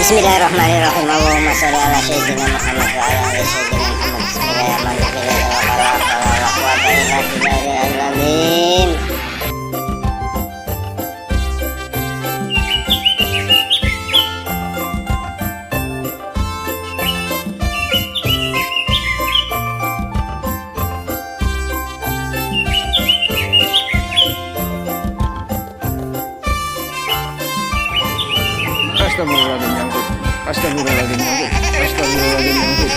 Bismillahirrahmanirrahim. Allahumma sholli ala sayyidina Muhammad wa ala ali sayyidina Muhammad. Bismillahirrahmanirrahim. La quwwata illa billahil azim. Astagfirullahaladzim, nyangkut. Astagfirullahaladzim, nyangkut. Astagfirullahaladzim, nyangkut.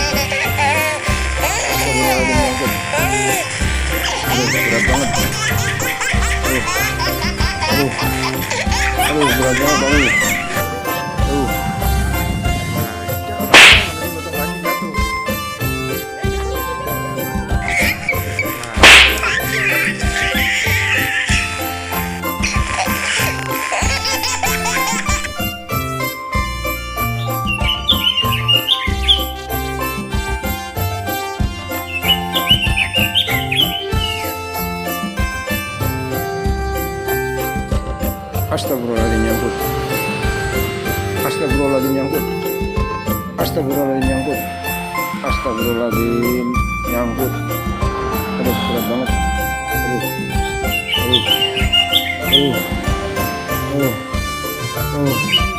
Astagfirullahaladzim, nyangkut. Aduh, berat banget. Aduh, berat banget. Aduh. Astagfirullahaladzim, nyangkut. Astagfirullahaladzim, nyangkut. Astagfirullahaladzim, nyangkut. Astagfirullahaladzim, nyangkut. Aduh, berat banget. Aduh.